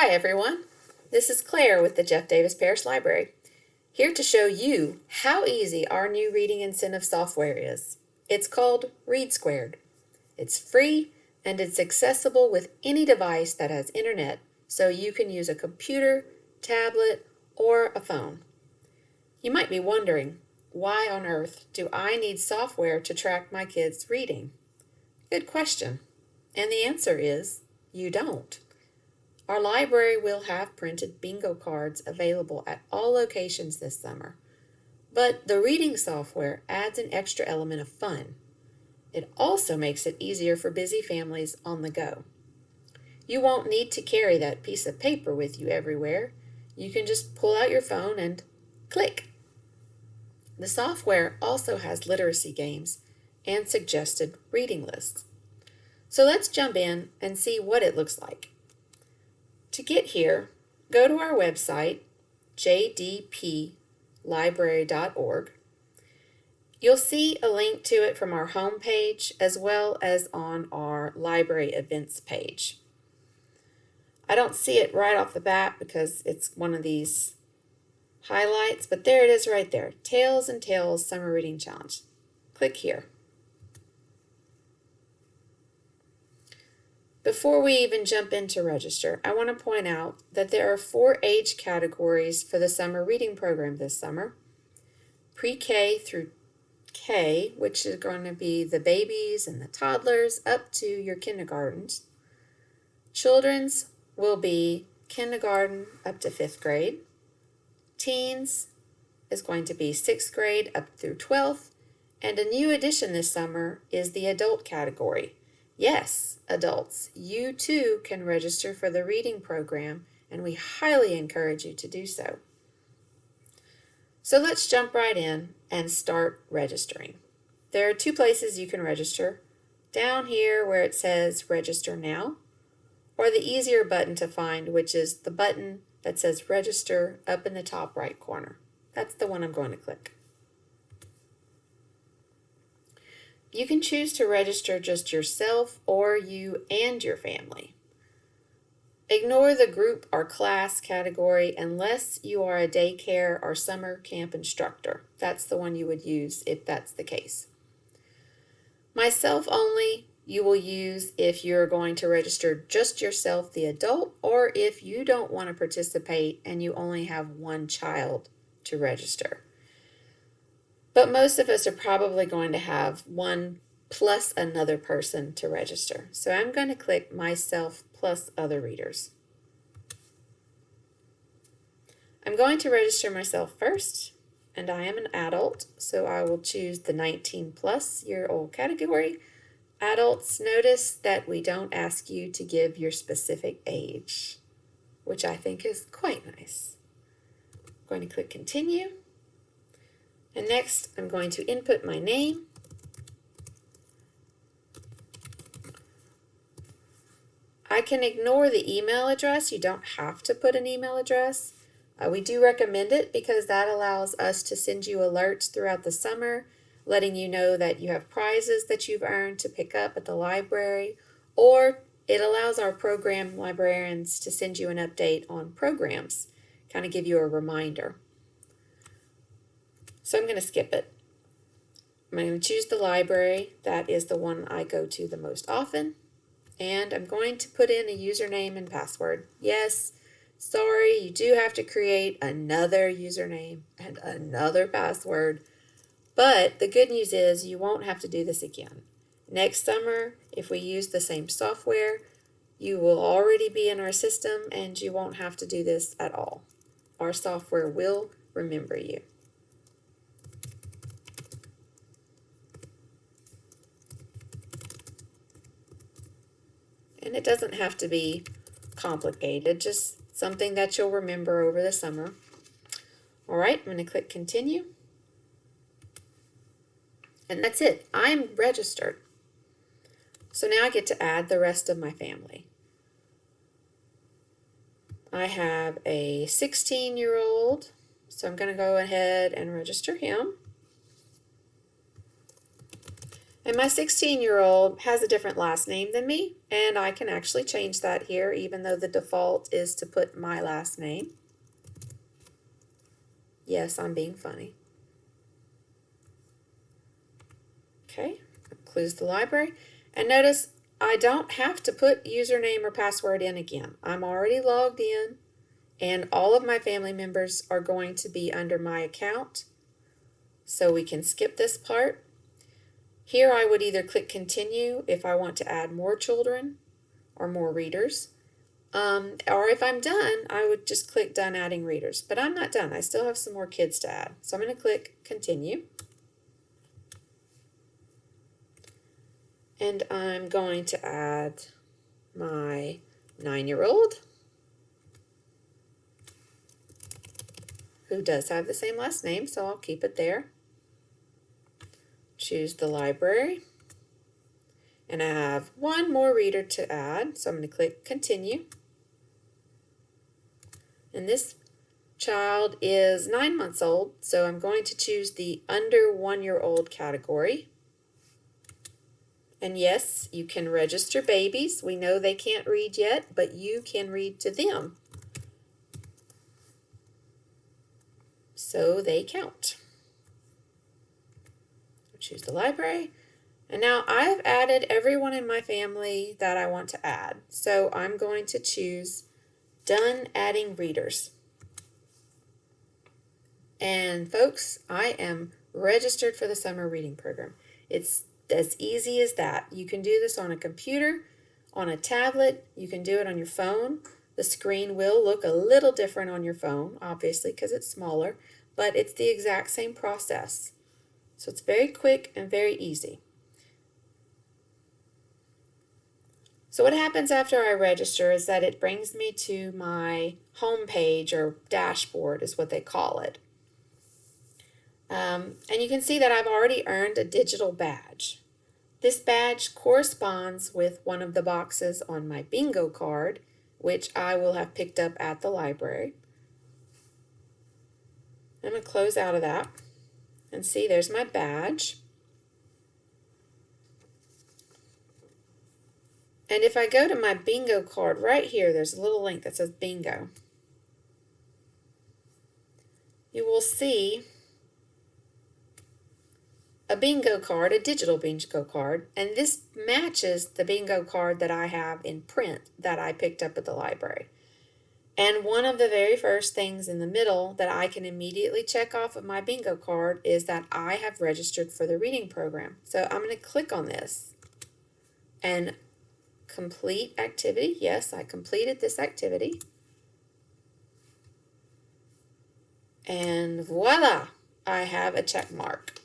Hi everyone, this is Claire with the Jeff Davis Parish Library, here to show you how easy our new reading incentive software is. It's called READsquared. It's free and it's accessible with any device that has internet, so you can use a computer, tablet, or a phone. You might be wondering, why on earth do I need software to track my kids' reading? Good question. And the answer is, you don't. Our library will have printed bingo cards available at all locations this summer, but the reading software adds an extra element of fun. It also makes it easier for busy families on the go. You won't need to carry that piece of paper with you everywhere. You can just pull out your phone and click. The software also has literacy games and suggested reading lists. So let's jump in and see what it looks like. To get here, go to our website, jdplibrary.org. You'll see a link to it from our home page as well as on our library events page. I don't see it right off the bat because it's one of these highlights, but there it is right there, Tales and Tales Summer Reading Challenge. Click here. Before we even jump into register, I want to point out that there are 4 age categories for the summer reading program this summer. Pre-K through K, which is going to be the babies and the toddlers up to your kindergartens. Children's will be kindergarten up to 5th grade. Teens is going to be 6th grade up through 12th. And a new addition this summer is the adult category. Yes, adults, you too can register for the reading program, and we highly encourage you to do so. So let's jump right in and start registering. There are 2 places you can register. Down here where it says Register Now, or the easier button to find, which is the button that says Register up in the top right corner. That's the one I'm going to click. You can choose to register just yourself or you and your family. Ignore the group or class category unless you are a daycare or summer camp instructor. That's the one you would use if that's the case. Myself only you will use if you're going to register just yourself, the adult, or if you don't want to participate and you only have 1 child to register. But most of us are probably going to have 1 plus another person to register. So I'm going to click Myself plus Other Readers. I'm going to register myself first, and I am an adult, so I will choose the 19 plus year old category. Adults, notice that we don't ask you to give your specific age, which I think is quite nice. I'm going to click Continue. And next, I'm going to input my name. I can ignore the email address. You don't have to put an email address. We do recommend it because that allows us to send you alerts throughout the summer, letting you know that you have prizes that you've earned to pick up at the library, or it allows our program librarians to send you an update on programs, kind of give you a reminder. So I'm going to skip it. I'm going to choose the library. That is the one I go to the most often. And I'm going to put in a username and password. Yes, sorry, you do have to create another username and another password. But the good news is you won't have to do this again. Next summer, if we use the same software, you will already be in our system and you won't have to do this at all. Our software will remember you. And it doesn't have to be complicated, just something that you'll remember over the summer. All right, I'm going to click Continue. And that's it. I'm registered. So now I get to add the rest of my family. I have a 16-year-old, So I'm going to go ahead and register him. And my 16-year-old has a different last name than me, and I can actually change that here, even though the default is to put my last name. Yes, I'm being funny. Okay, close the library. And notice I don't have to put username or password in again. I'm already logged in, and all of my family members are going to be under my account. So we can skip this part. Here I would either click continue if I want to add more children or more readers. Or if I'm done, I would just click done adding readers. But I'm not done. I still have some more kids to add. So I'm going to click continue. And I'm going to add my 9-year-old, who does have the same last name, so I'll keep it there. Choose the library. And I have one more reader to add, so I'm going to click continue. And this child is 9 months old, so I'm going to choose the under 1-year-old category. And yes, you can register babies. We know they can't read yet, but you can read to them. So they count. Choose the library. And now I've added everyone in my family that I want to add. So I'm going to choose done adding readers. And folks, I am registered for the summer reading program. It's as easy as that. You can do this on a computer, on a tablet, you can do it on your phone. The screen will look a little different on your phone, obviously, because it's smaller, but it's the exact same process. So it's very quick and very easy. So what happens after I register is that it brings me to my home page, or dashboard is what they call it. And you can see that I've already earned a digital badge. This badge corresponds with one of the boxes on my bingo card, which I will have picked up at the library. I'm going to close out of that and see there's my badge. And if I go to my bingo card right here, there's a little link that says bingo. You will see a bingo card, a digital bingo card, and this matches the bingo card that I have in print that I picked up at the library. And one of the very first things in the middle that I can immediately check off of my bingo card is that I have registered for the reading program. So I'm going to click on this and complete activity. Yes, I completed this activity. And voila, I have a check mark.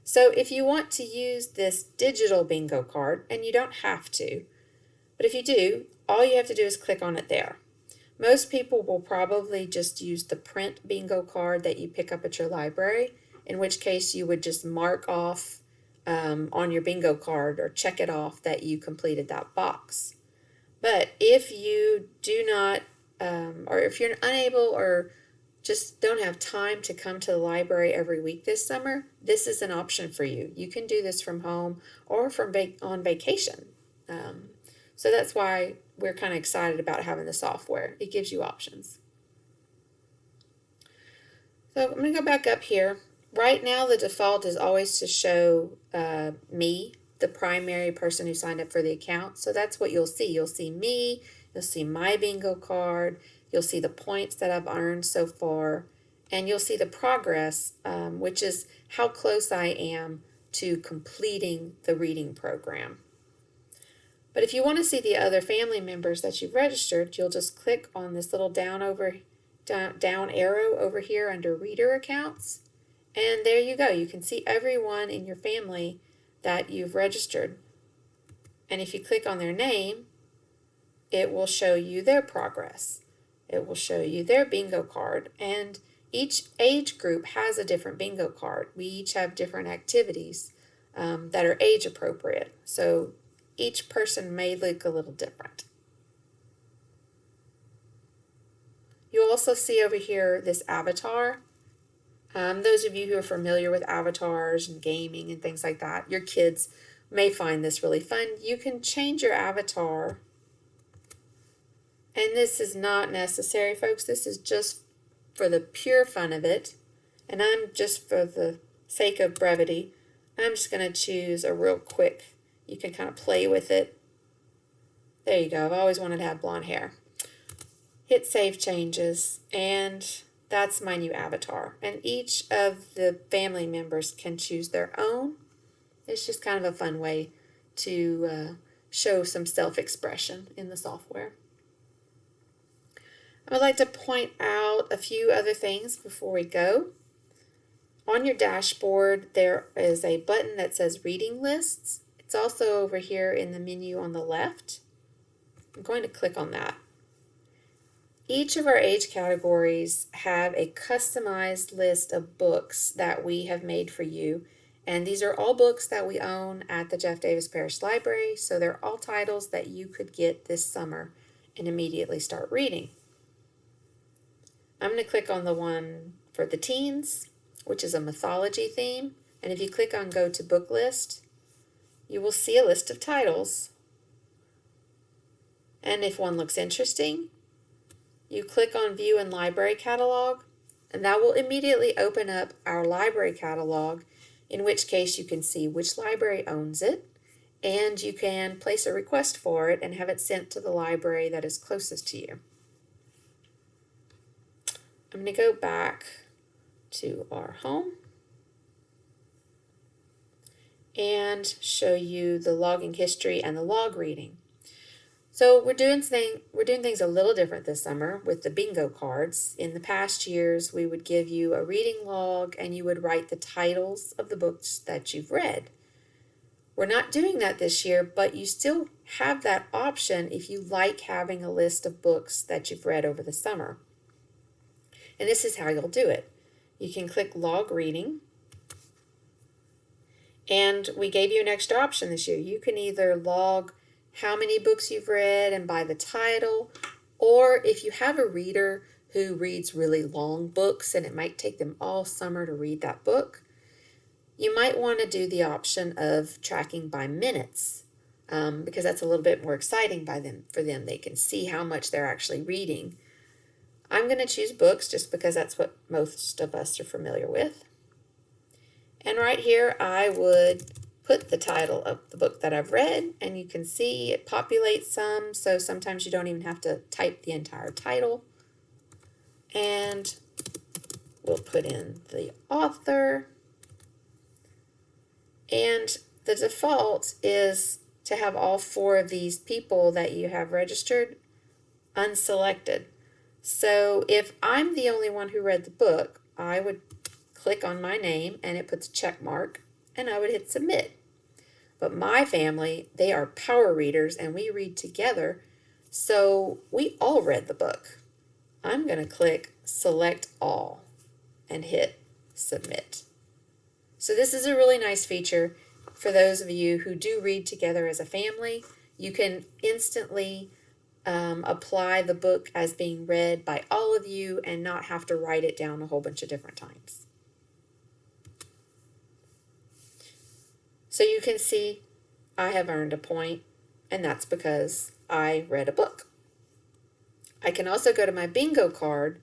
So if you want to use this digital bingo card, and you don't have to, but if you do, all you have to do is click on it there. Most people will probably just use the print bingo card that you pick up at your library, in which case you would just mark off on your bingo card or check it off that you completed that box. But if you do not, or if you're unable or just don't have time to come to the library every week this summer, this is an option for you. You can do this from home or from on vacation. So that's why we're kind of excited about having the software. It gives you options. So I'm going to go back up here. Right now the default is always to show me, the primary person who signed up for the account. So that's what you'll see. You'll see me, you'll see my bingo card, you'll see the points that I've earned so far, and you'll see the progress, which is how close I am to completing the reading program. But if you want to see the other family members that you've registered, you'll just click on this little down arrow over here under Reader Accounts, and there you go. You can see everyone in your family that you've registered. And if you click on their name, it will show you their progress. It will show you their bingo card, and each age group has a different bingo card. We each have different activities that are age appropriate, so each person may look a little different. You also see over here this avatar. Those of you who are familiar with avatars and gaming and things like that, your kids may find this really fun. You can change your avatar, and this is not necessary, folks. This is just for the pure fun of it, and I'm just for the sake of brevity, I'm just going to choose a real quick, you can kind of play with it. There you go. I've always wanted to have blonde hair. Hit Save Changes, and that's my new avatar. And each of the family members can choose their own. It's just kind of a fun way to show some self-expression in the software. I would like to point out a few other things before we go. On your dashboard, there is a button that says Reading Lists. It's also over here in the menu on the left. I'm going to click on that. Each of our age categories have a customized list of books that we have made for you. And these are all books that we own at the Jeff Davis Parish Library. So they're all titles that you could get this summer and immediately start reading. I'm going to click on the one for the teens, which is a mythology theme. And if you click on Go to Book List, you will see a list of titles. And if one looks interesting, you click on View in Library Catalog, and that will immediately open up our library catalog, in which case you can see which library owns it, and you can place a request for it and have it sent to the library that is closest to you. I'm going to go back to our home and show you the logging history and the log reading. So we're doing things a little different this summer with the bingo cards. In the past years, we would give you a reading log and you would write the titles of the books that you've read. We're not doing that this year, but you still have that option if you like having a list of books that you've read over the summer. And this is how you'll do it. You can click Log Reading, and we gave you an extra option this year. You can either log how many books you've read and by the title, or if you have a reader who reads really long books and it might take them all summer to read that book, you might want to do the option of tracking by minutes, because that's a little bit more exciting for them. They can see how much they're actually reading. I'm going to choose books just because that's what most of us are familiar with. And right here I would put the title of the book that I've read, and you can see it populates some, so sometimes you don't even have to type the entire title. And we'll put in the author, and the default is to have all 4 of these people that you have registered unselected. So if I'm the only one who read the book, I would click on my name and it puts a check mark, and I would hit submit. But my family, they are power readers and we read together, so we all read the book. I'm going to click select all and hit submit. So this is a really nice feature for those of you who do read together as a family. You can instantly apply the book as being read by all of you and not have to write it down a whole bunch of different times. So you can see I have earned a point, and that's because I read a book. I can also go to my bingo card,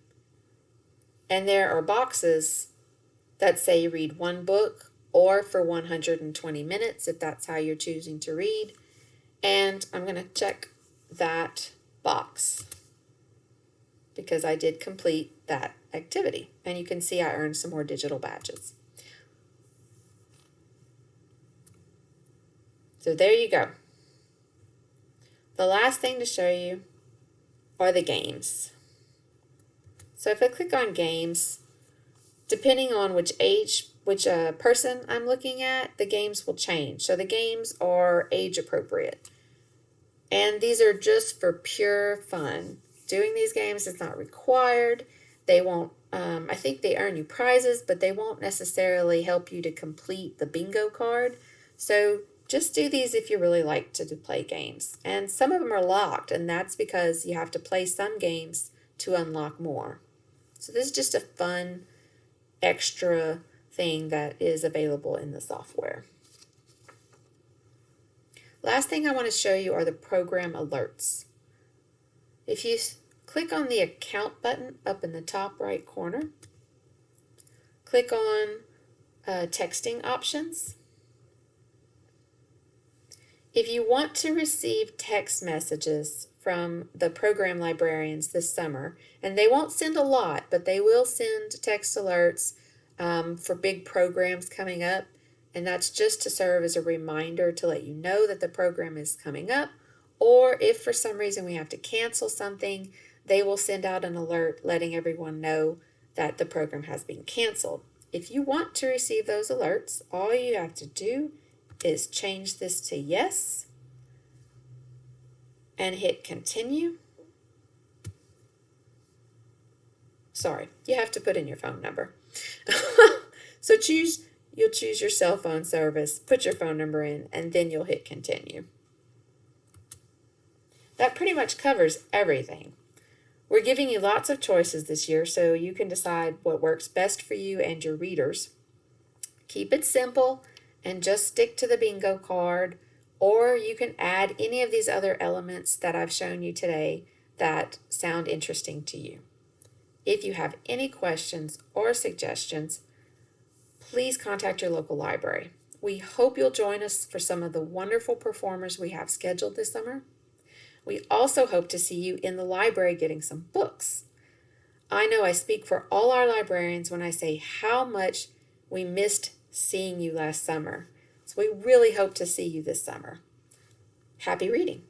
and there are boxes that say read 1 book or for 120 minutes if that's how you're choosing to read. And I'm going to check that box because I did complete that activity. And you can see I earned some more digital badges. So there you go. The last thing to show you are the games. So if I click on games, depending on which person I'm looking at, the games will change. So the games are age appropriate. And these are just for pure fun. Doing these games is not required. They won't, I think they earn you prizes, but they won't necessarily help you to complete the bingo card. So just do these if you really like to play games. And some of them are locked, and that's because you have to play some games to unlock more. So this is just a fun extra thing that is available in the software. Last thing I want to show you are the program alerts. If you click on the account button up in the top right corner, click on texting options. If you want to receive text messages from the program librarians this summer, and they won't send a lot, but they will send text alerts for big programs coming up, and that's just to serve as a reminder to let you know that the program is coming up, or if for some reason we have to cancel something, they will send out an alert letting everyone know that the program has been canceled. If you want to receive those alerts, all you have to do is change this to yes and hit continue. Sorry, you have to put in your phone number. So you'll choose your cell phone service, put your phone number in, and then you'll hit continue. That pretty much covers everything. We're giving you lots of choices this year so you can decide what works best for you and your readers. Keep it simple and just stick to the bingo card, or you can add any of these other elements that I've shown you today that sound interesting to you. If you have any questions or suggestions, please contact your local library. We hope you'll join us for some of the wonderful performers we have scheduled this summer. We also hope to see you in the library getting some books. I know I speak for all our librarians when I say how much we missed seeing you last summer. So we really hope to see you this summer. Happy reading.